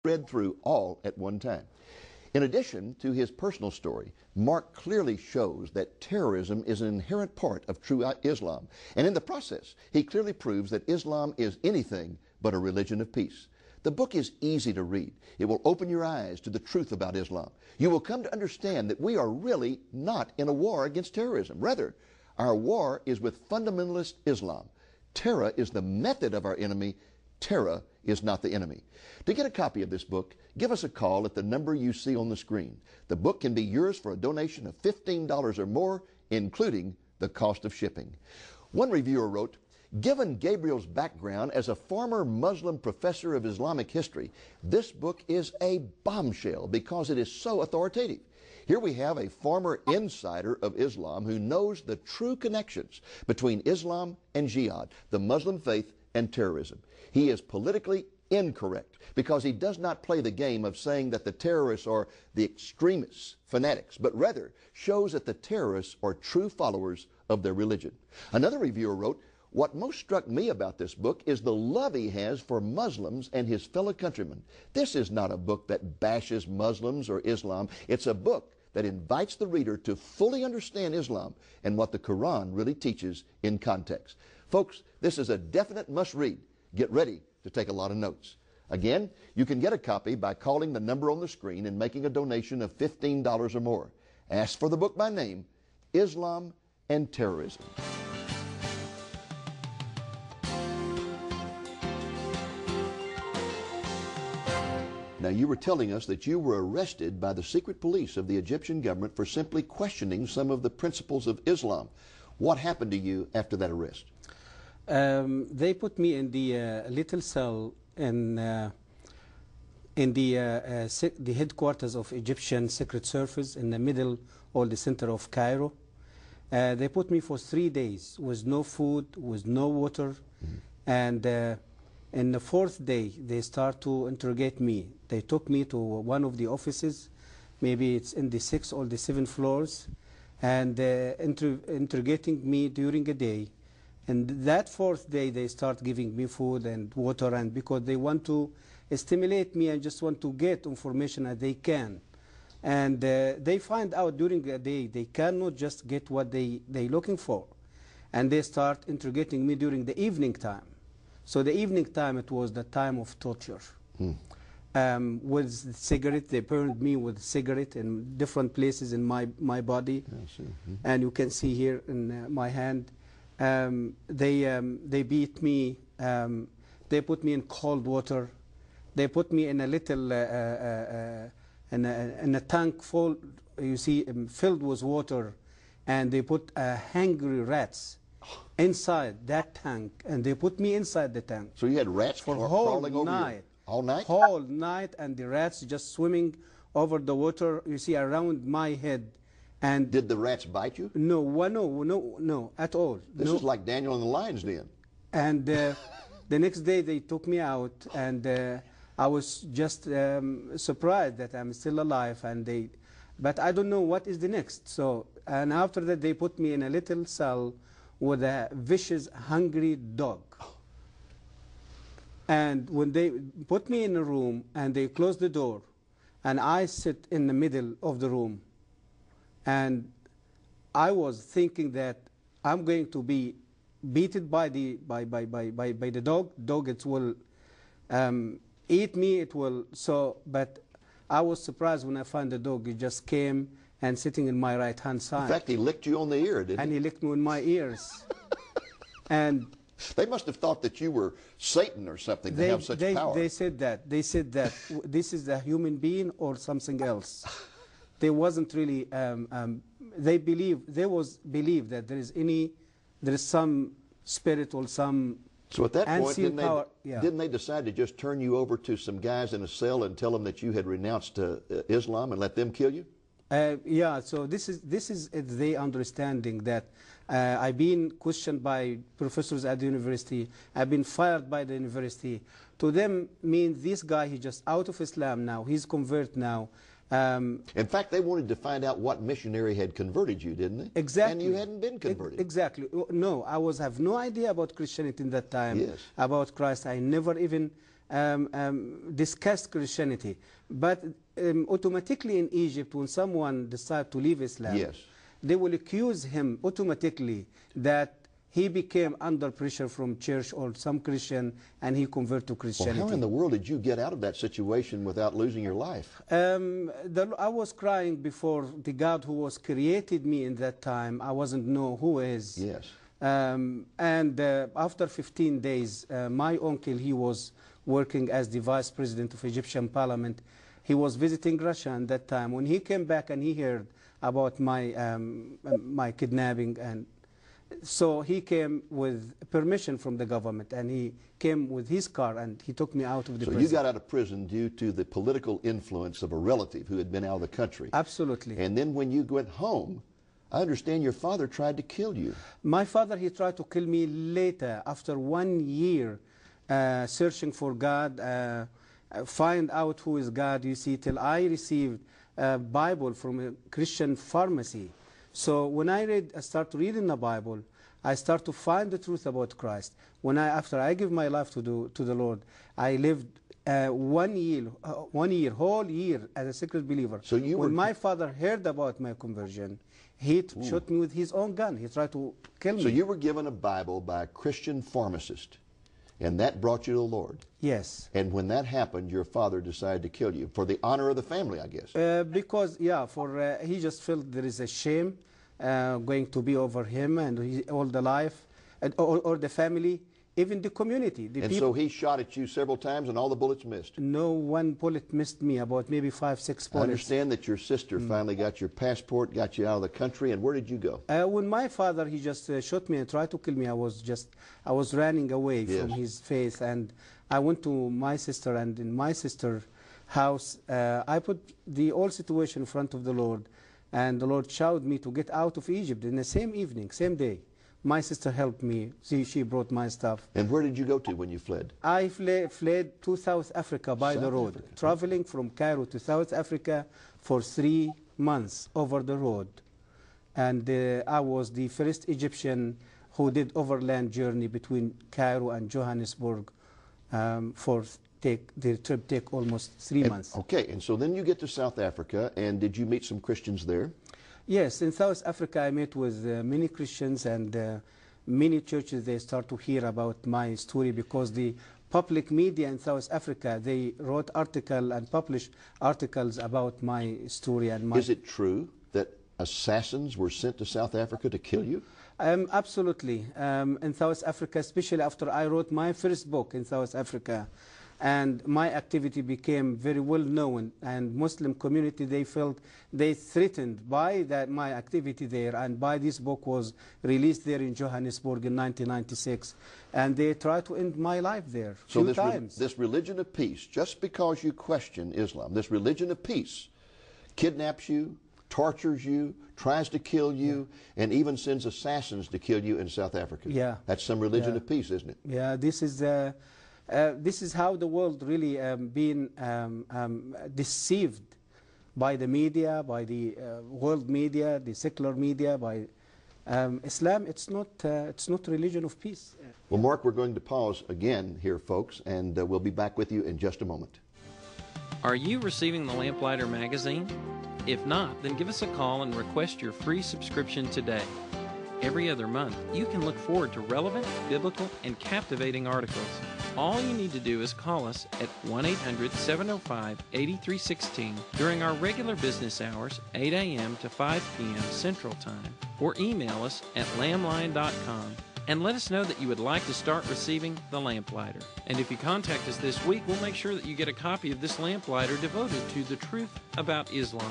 read through all at one time. In addition to his personal story, Mark clearly shows that terrorism is an inherent part of true Islam. And in the process, he clearly proves that Islam is anything but a religion of peace. The book is easy to read. It will open your eyes to the truth about Islam. You will come to understand that we are really not in a war against terrorism. Rather, our war is with fundamentalist Islam. Terror is the method of our enemy. Terror is not the enemy. To get a copy of this book, give us a call at the number you see on the screen. The book can be yours for a donation of $15 or more, including the cost of shipping. One reviewer wrote, "Given Gabriel's background as a former Muslim professor of Islamic history, this book is a bombshell because it is so authoritative. Here we have a former insider of Islam who knows the true connections between Islam and jihad, the Muslim faith, and terrorism. He is politically incorrect because he does not play the game of saying that the terrorists are the extremists, fanatics, but rather shows that the terrorists are true followers of their religion." Another reviewer wrote, "What most struck me about this book is the love he has for Muslims and his fellow countrymen. This is not a book that bashes Muslims or Islam. It's a book that invites the reader to fully understand Islam and what the Quran really teaches in context." Folks, this is a definite must-read. Get ready to take a lot of notes. Again, you can get a copy by calling the number on the screen and making a donation of $15 or more. Ask for the book by name, Islam and Terrorism. Now, you were telling us that you were arrested by the secret police of the Egyptian government for simply questioning some of the principles of Islam. What happened to you after that arrest? They put me in the little cell in the headquarters of Egyptian Secret Service in the middle or the center of Cairo. They put me for 3 days with no food, with no water, and in the 4th day they start to interrogate me. They took me to one of the offices, maybe it's in the 6th or the 7th floors, and interrogating me during a day. And that 4th day they start giving me food and water, and because they want to stimulate me and just want to get information as they can. And they find out during the day they cannot just get what they're looking for. And they start interrogating me during the evening time. So the evening time, it was the time of torture. With cigarette, they burned me with cigarette in different places in my body. And you can see here in my hand. They beat me. They put me in cold water. They put me in a little in a tank full, you see, filled with water, and they put hungry rats inside that tank, and they put me inside the tank. So you had rats for crawling whole over night, you? All night? Whole night, and the rats just swimming over the water, you see, around my head. And did the rats bite you? No, no, at all. This is like Daniel in the lion's den. And the next day they took me out, and I was just surprised that I'm still alive. But I don't know what is the next. So, and after that they put me in a little cell with a vicious, hungry dog. And when they put me in a room and they closed the door, and I sit in the middle of the room, and I was thinking that I'm going to be beaten by the dog. Dog, it will eat me. It will. So, but I was surprised when I found the dog. He just came and sitting in my right hand side. In fact, he licked you on the ear, didn't he? And he licked me in my ears. And they must have thought that you were Satan or something to have such power. They said that. They said that this is a human being or something else. They wasn't really. They believe that there is some spirit or some. So at that point, didn't they decide to just turn you over to some guys in a cell and tell them that you had renounced Islam and let them kill you? Yeah. So this is the understanding that I've been questioned by professors at the university. I've been fired by the university. To them, means this guy, he's just out of Islam now. He's convert now. In fact, they wanted to find out what missionary had converted you, didn't they? Exactly. And you hadn't been converted. Exactly. No, I have no idea about Christianity in that time. Yes. About Christ. I never even discussed Christianity. But automatically in Egypt, when someone decides to leave Islam, Yes. they will accuse him automatically that he became under pressure from church or some Christian and he converted to Well, Christianity. how in the world did you get out of that situation without losing your life? I was crying before the God who was created me in that time. I wasn't know who is. Yes. After 15 days, my uncle, he was working as the vice president of Egyptian parliament. He was visiting Russia at that time. When he came back and he heard about my kidnapping, and so he came with permission from the government, and he came with his car and he took me out of the So prison. you got out of prison due to the political influence of a relative who had been out of the country. Absolutely. And then when you went home, I understand your father tried to kill you. My father, he tried to kill me later, after 1 year searching for God, find out who is God, you see, till I received a Bible from a Christian pharmacy. So when I start reading the Bible, I start to find the truth about Christ. After I give my life to the Lord, I lived 1 year, whole year as a secret believer. So you when my father heard about my conversion, he shot me with his own gun. He tried to kill me. So you were given a Bible by a Christian pharmacist, and that brought you to the Lord. Yes. And when that happened, your father decided to kill you for the honor of the family, I guess. Because, yeah, he just felt there is a shame going to be over him and all the life, or the family, even the community. And so he shot at you several times and all the bullets missed. No one bullet missed me, about maybe 5, 6 bullets. I understand that your sister finally got your passport, got you out of the country, and where did you go? When my father, he just shot me and tried to kill me, I was running away from his face, and I went to my sister, and in my sister's house, I put the whole situation in front of the Lord, and the Lord showed me to get out of Egypt in the same evening, same day. My sister helped me. She brought my stuff. And where did you go to when you fled? I fled to South Africa by the road, traveling from Cairo to South Africa for 3 months over the road. And I was the first Egyptian who did overland journey between Cairo and Johannesburg the trip take almost 3 months. Okay, and so then you get to South Africa, and did you meet some Christians there? Yes, in South Africa I met with many Christians, and many churches, they start to hear about my story because the public media in South Africa, they wrote articles and published articles about my story. And my. Is it true that assassins were sent to South Africa to kill you? Absolutely. In South Africa, especially after I wrote my first book in South Africa, and my activity became very well known, and Muslim community, they felt they threatened by my activity there, and by this book was released there in Johannesburg in 1996, and they tried to end my life there few times. This religion of peace, just because you question Islam, this religion of peace kidnaps you, tortures you, tries to kill you, and even sends assassins to kill you in South Africa. Yeah. That's some religion of peace, isn't it? Yeah, this is how the world really been deceived by the media, by the world media, the secular media, by Islam. It's not religion of peace. Well, Mark, we're going to pause again here, folks, and we'll be back with you in just a moment. Are you receiving the Lamplighter magazine? If not, then give us a call and request your free subscription today. Every other month, you can look forward to relevant, biblical, and captivating articles. All you need to do is call us at 1-800-705-8316 during our regular business hours, 8 a.m. to 5 p.m. Central Time, or email us at lamblion.com and let us know that you would like to start receiving the Lamplighter. And if you contact us this week, we'll make sure that you get a copy of this Lamplighter devoted to the truth about Islam.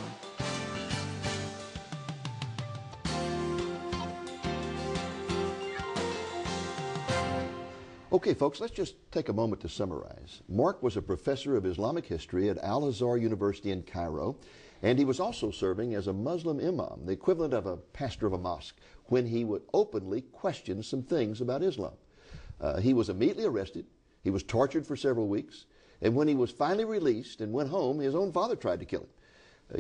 Okay, folks, let's just take a moment to summarize. Mark was a professor of Islamic history at Al-Azhar University in Cairo, and he was also serving as a Muslim imam, the equivalent of a pastor of a mosque, when he would openly question some things about Islam. He was immediately arrested. He was tortured for several weeks, and when he was finally released and went home, his own father tried to kill him.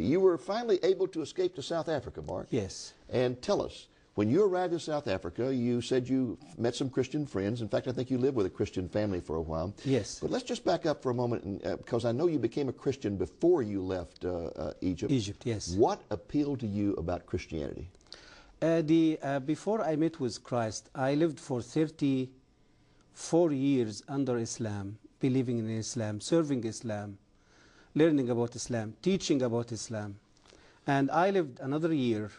You were finally able to escape to South Africa, Mark. Yes. And tell us, When you arrived in South Africa, you said you met some Christian friends. In fact, I think you lived with a Christian family for a while. Yes. But let's just back up for a moment, because I know you became a Christian before you left Egypt. Egypt, yes. What appealed to you about Christianity? Before I met with Christ, I lived for 34 years under Islam, believing in Islam, serving Islam, learning about Islam, teaching about Islam. And I lived another year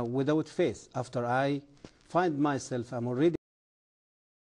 without faith. After I find myself, I'm already